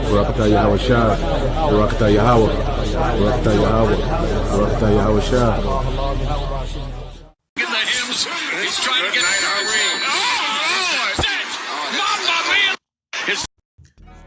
Barakatah Yahweh Shah, Barakatah Yahweh, Barakatah Yahweh, Barakatah Yahweh Shah. Get the hymns. He's trying to get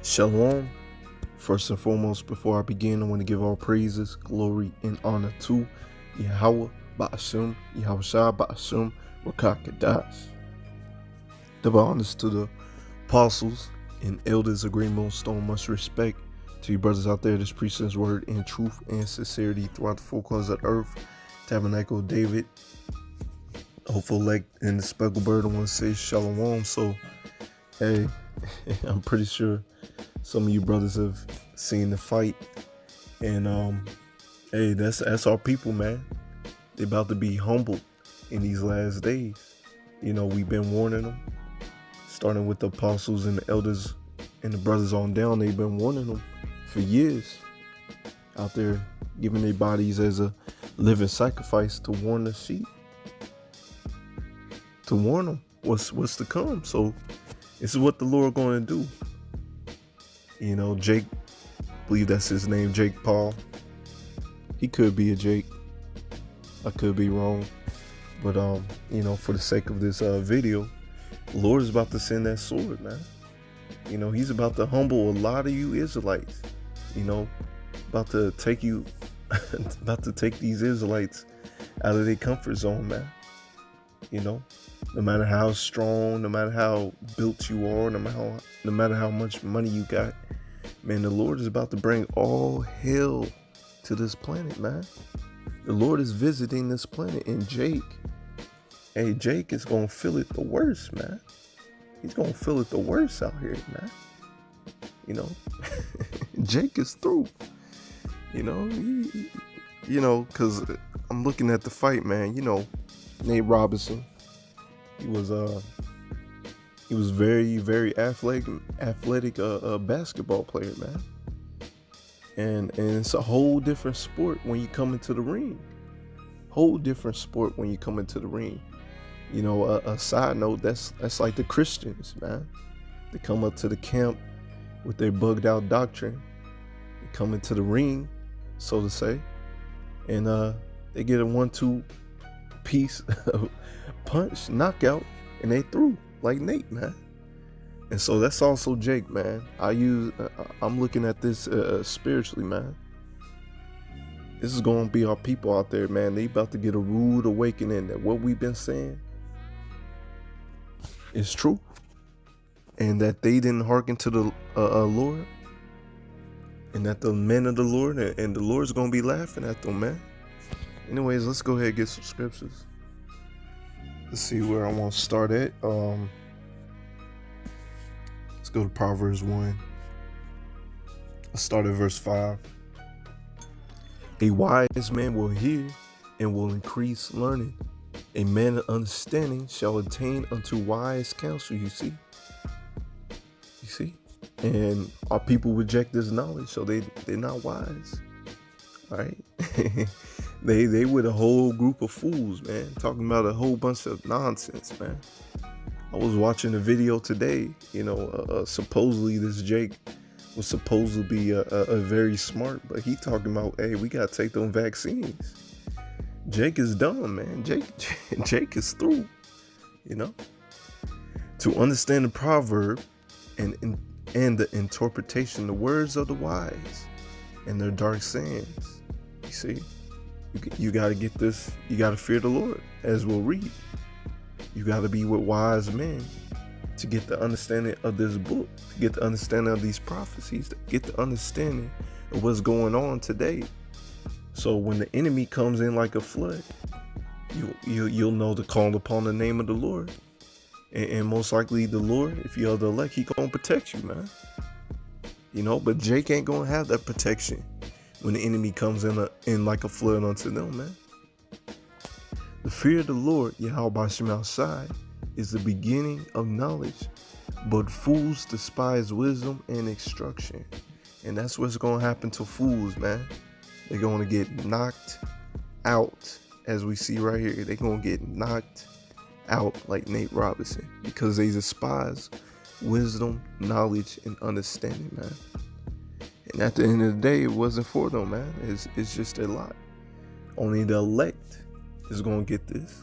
Shalom. First and foremost, before I begin, I want to give all praises, glory, and honor to Yahweh Ba'ashum, Yahweh Shah Ba'ashum, Rakakadash. Double honors to the apostles and elders of Great Millstone. Much respect to you brothers out there that's preaching his word in truth and sincerity throughout the four corners of the earth. Tabernacle of David, hopeful elect, and the speckled bird. I want to say shalom. So, hey, I'm pretty sure some of you brothers have seen the fight, and hey, that's our people, man. They about to be humbled in these last days. You know, we've been warning them, starting with the apostles and the elders and the brothers on down. They've been warning them for years, out there giving their bodies as a living sacrifice to warn the sheep, to warn them what's to come. So this is what the Lord going to do. You know, Jake, I believe that's his name, Jake Paul. He could be a Jake. I could be wrong. But, you know, for the sake of this video, the Lord is about to send that sword, man. You know, he's about to humble a lot of you Israelites. You know, about to take you, about to take these Israelites out of their comfort zone, man. You know, no matter how strong, no matter how built you are, no matter how much money you got, man, the Lord is about to bring all hell to this planet, man. The Lord is visiting this planet, and Jake is gonna feel it the worst, man. He's gonna feel it the worst out here, man. You know, Jake is through. You know, because I'm looking at the fight, man. You know, Nate Robinson. He was very, very athletic basketball player, man. And it's a whole different sport when you come into the ring. Whole different sport when you come into the ring. You know, a side note, that's like the Christians, man. They come up to the camp with their bugged out doctrine. They come into the ring, so to say, and they get a 1-2 piece punch, knockout, and they through like Nate, man. And so that's also Jake, man. I'm looking at this spiritually, man. This is going to be our people out there, man. They about to get a rude awakening that what we've been saying is true, and that they didn't hearken to the Lord, and that the men of the Lord and the Lord's going to be laughing at them, man. Anyways, let's go ahead and get some scriptures. Let's see where I want to start at. Let's go to Proverbs 1. Let's start at verse 5. A wise man will hear and will increase learning. A man of understanding shall attain unto wise counsel. You see? And our people reject this knowledge, so they're not wise. All right? They with a whole group of fools, man, talking about a whole bunch of nonsense, man. I was watching a video today, you know, supposedly this Jake was supposed to be a very smart, but he talking about, hey, we gotta take them vaccines. Jake is dumb, man. Jake is through, you know. To understand the proverb and the interpretation, the words of the wise and their dark sayings. You see, you got to get this. You got to fear the Lord, as we'll read. You got to be with wise men to get the understanding of this book, to get the understanding of these prophecies, to get the understanding of what's going on today. So when the enemy comes in like a flood, you'll know to call upon the name of the Lord. And most likely the Lord, if you're the elect, he gonna protect you, man. You know, but Jake ain't gonna have that protection when the enemy comes in like a flood unto them, man. The fear of the Lord, Yahweh Shemel, is the beginning of knowledge, but fools despise wisdom and instruction. And that's what's gonna happen to fools, man. They're gonna get knocked out, as we see right here. They're gonna get knocked out like Nate Robinson, because they despise wisdom, knowledge, and understanding, man. And at the end of the day, it wasn't for them, man. It's just a lot. Only the elect is going to get this,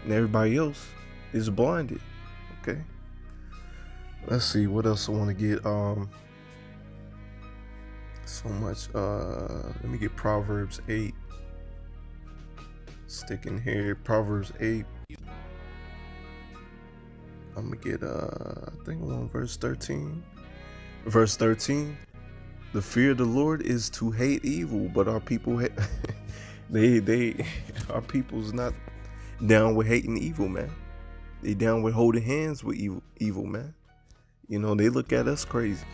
and everybody else is blinded. Okay, let's see what else I want to get. So much. Let me get Proverbs 8. Stick in here, Proverbs 8. I'm gonna get I think I'm on verse 13. Verse 13. The fear of the Lord is to hate evil, but our people our people's not down with hating evil, man. They down with holding hands with evil, man. You know, they look at us crazy.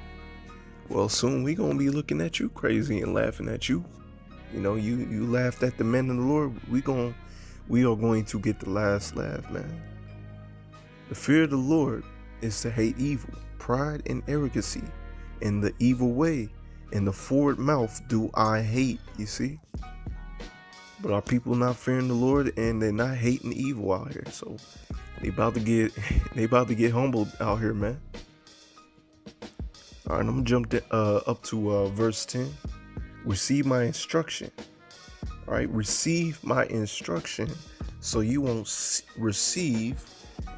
Well, soon we gonna be looking at you crazy and laughing at you. You know, you laughed at the men of the Lord. We are going to get the last laugh, man. The fear of the Lord is to hate evil, pride and arrogancy, and the evil way, and the forward mouth do I hate. You see? But our people not fearing the Lord, and they're not hating evil out here. So they about to get humbled out here, man. All right, I'm gonna jump up to verse 10. Receive my instruction. All right, receive my instruction, so you won't receive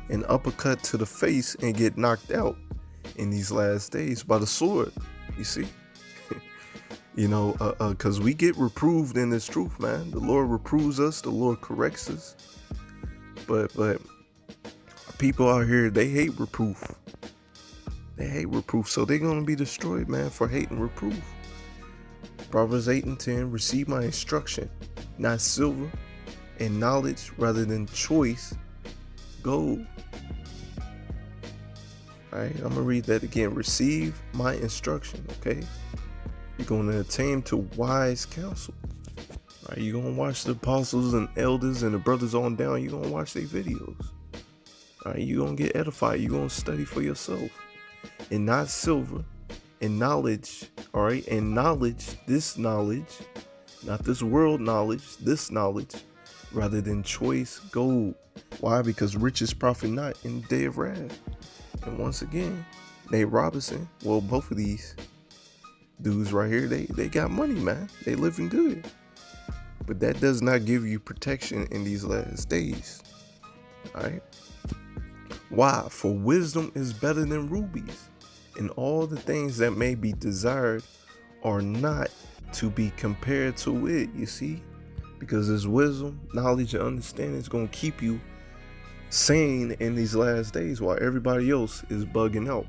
an uppercut to the face and get knocked out in these last days by the sword. You see? You know, because we get reproved in this truth, man. The Lord reproves us, the Lord corrects us. But people out here, they hate reproof. They hate reproof, so they're gonna be destroyed, man, for hating reproof. Proverbs 8 and 10, receive my instruction, not silver and knowledge, rather than choice gold. All right, I'm gonna read that again. Receive my instruction, okay? You're gonna attain to wise counsel. All right, you're gonna watch the apostles and elders and the brothers on down. You're gonna watch their videos. All right, you're gonna get edified. You're gonna study for yourself, and not silver and knowledge. All right, and knowledge, this knowledge, not this world knowledge, this knowledge, rather than choice gold. Why? Because riches profit not in the day of wrath. And once again, Nate Robinson, well, both of these dudes right here, they got money, man. They living good. But that does not give you protection in these last days. All right. Why? For wisdom is better than rubies, and all the things that may be desired are not to be compared to it. You see? Because this wisdom, knowledge, and understanding is going to keep you sane in these last days while everybody else is bugging out.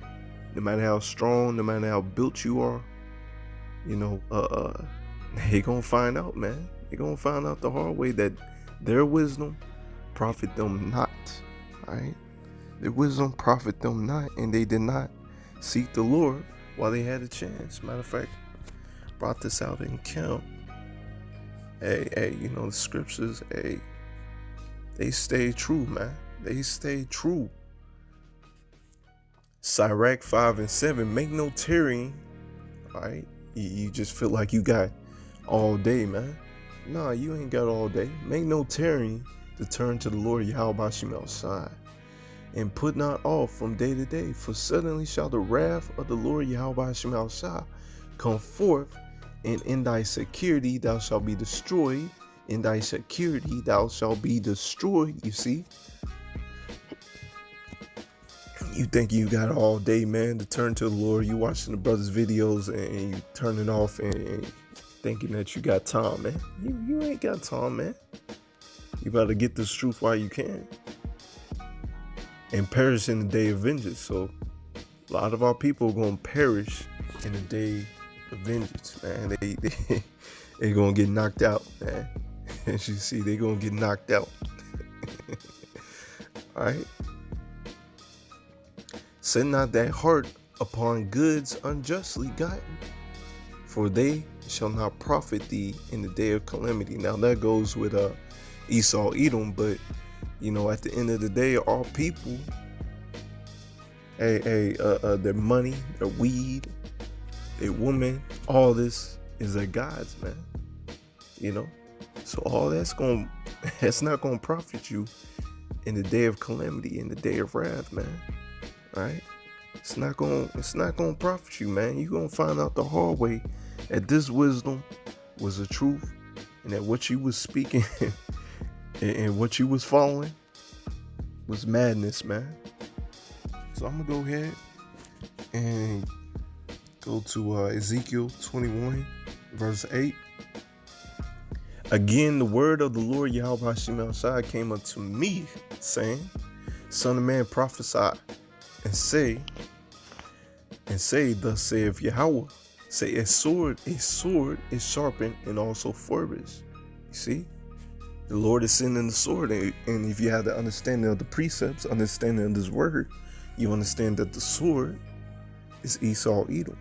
No matter how strong, no matter how built you are, you know, they gonna find out, man. They gonna find out the hard way that their wisdom profit them not. All right, their wisdom profit them not, and they did not seek the Lord while they had a chance. Matter of fact, brought this out in camp. Hey, you know the scriptures. Hey, they stay true, man. They stay true. Sirach 5 and 7. Make no tarrying. All right. You just feel like you got all day, man. Nah, you ain't got all day. Make no tarrying to turn to the Lord YASHAMIAHLA, and put not off from day to day, for suddenly shall the wrath of the Lord YASHAMIAHLA come forth, and in thy security thou shalt be destroyed. In thy security thou shalt be destroyed. You see? You think you got all day, man, to turn to the Lord. You watching the brothers' videos and you turning off and thinking that you got time, man. You ain't got time, man. You better get this truth while you can, and perish in the day of vengeance. So a lot of our people are going to perish in the day of vengeance, man. They going to get knocked out, man. As you see, they going to get knocked out. All right. Set not thy heart upon goods unjustly gotten, for they shall not profit thee in the day of calamity. Now that goes with Esau, Edom, but you know, at the end of the day, our people, their money, their weed, their woman, all this is their gods, man. You know, so all that's not gonna profit you in the day of calamity, in the day of wrath, man. All right? It's not gonna profit you, man. You're gonna find out the hard way that this wisdom was the truth, and that what you was speaking and what you was following was madness, man. So I'm gonna go ahead and go to Ezekiel 21, verse 8. Again, the word of the Lord Yahweh Shemel came unto me, saying, Son of man, prophesy, and say, thus saith Yahweh, say, a sword is sharpened and also furbished. You see, the Lord is sending the sword, and if you have the understanding of the precepts, understanding of this word, you understand that the sword is Esau Edom,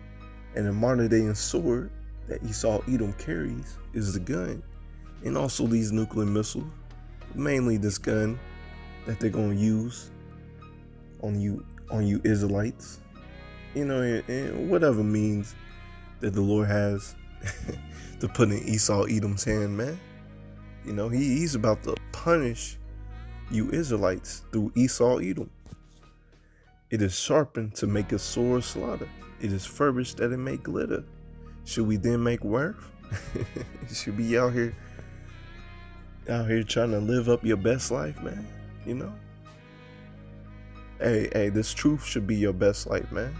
and the modern day sword that Esau Edom carries is the gun, and also these nuclear missiles, mainly this gun that they're gonna use on you Israelites, you know, and whatever means that the Lord has to put in Esau Edom's hand, man. You know, he's about to punish you Israelites through Esau Edom. It is sharpened to make a sore slaughter. It is furbished that it may glitter. Should we then make worth? Should be out here trying to live up your best life, man. You know? Hey, this truth should be your best life, man.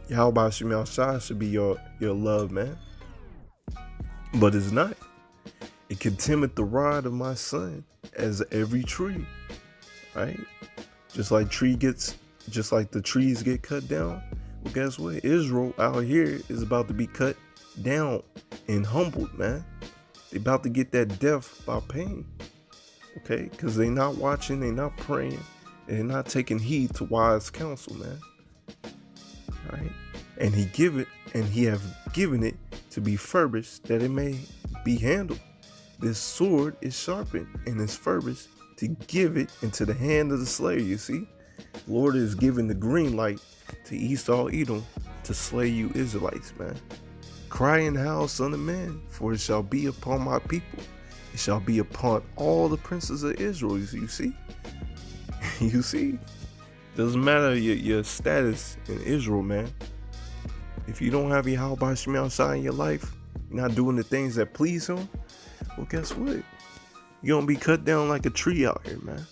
Yahweh Shemel should be your love, man. But it's not. It contemneth the rod of my son as every tree. Right? Just like the trees get cut down. Well, guess what? Israel out here is about to be cut down and humbled, man. They about to get that death by pain. Okay? Because they not watching, they not praying, and they're not taking heed to wise counsel, man. All right? And he have given it to be furbished that it may be handled. This sword is sharpened and is furbished to give it into the hand of the slayer. You see, the Lord is giving the green light to Esau Edom to slay you Israelites, man. Cry and howl, son of man, for it shall be upon my people. It shall be upon all the princes of Israel. You see? You see? Doesn't matter your status in Israel, man. If you don't have Yahweh Shemel in your life, you're not doing the things that please him, well, guess what? You're going to be cut down like a tree out here, man.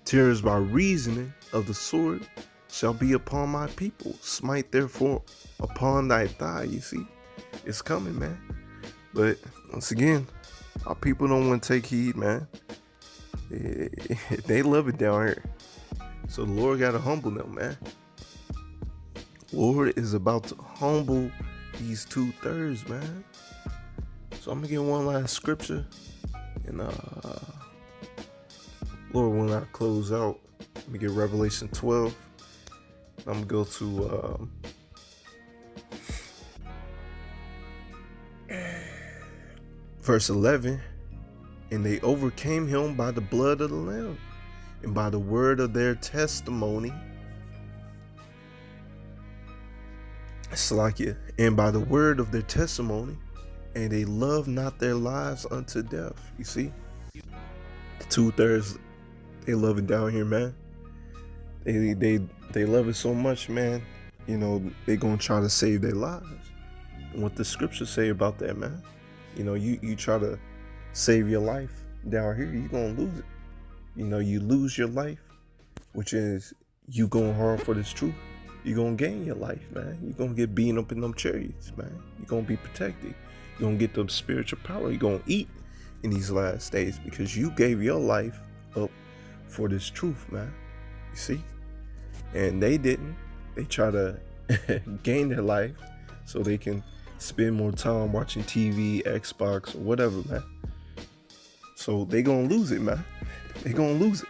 Tears by reasoning of the sword shall be upon my people. Smite therefore upon thy thigh. You see, it's coming, man. But once again, our people don't want to take heed, man. They love it down here. So the Lord got to humble them, man. Lord is about to humble these 2/3, man. So I'm going to get one last scripture. And Lord, when I close out, let me get Revelation 12. I'm going to go to verse 11. And they overcame him by the blood of the Lamb and by the word of their testimony. And by the word of their testimony, and they love not their lives unto death. You see, the 2/3, they love it down here, man. They love it so much, man. You know, they gonna try to save their lives. And what the scriptures say about that, man. You know, you try to save your life down here, you gonna lose it. You know, you lose your life, which is you going hard for this truth. You're gonna gain your life, man. You're gonna get beaten up in them chariots, man. You're gonna be protected. You're gonna get the spiritual power. You're gonna eat in these last days because you gave your life up for this truth, man. You see? And they didn't. They try to gain their life so they can spend more time watching TV, Xbox, or whatever, man. So they gonna lose it, man. They gonna lose it.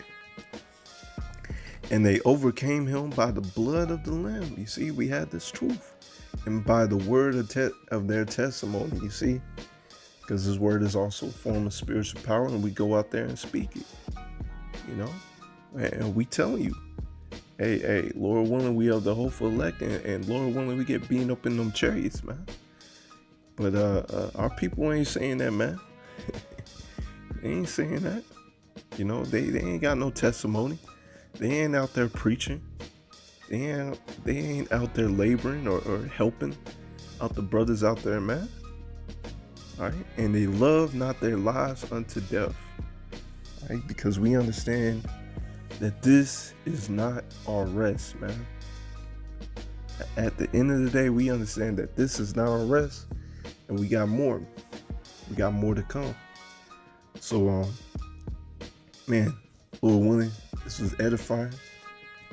And they overcame him by the blood of the Lamb. You see, we had this truth. And by the word of their testimony, you see. Because his word is also a form of spiritual power. And we go out there and speak it. You know. And we telling you. Hey, Lord willing, we are the hopeful elect. And Lord willing, we get beaten up in them chariots, man. But our people ain't saying that, man. They ain't saying that. You know, they ain't got no testimony. They ain't out there preaching. They ain't out there laboring or helping out the brothers out there, man. All right, and they love not their lives unto death. All right, because we understand that this is not our rest, man. At the end of the day, we understand that this is not our rest, and we got more. We got more to come. So, man, Lord willing, this was edifying.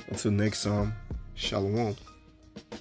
Until next time, shalom.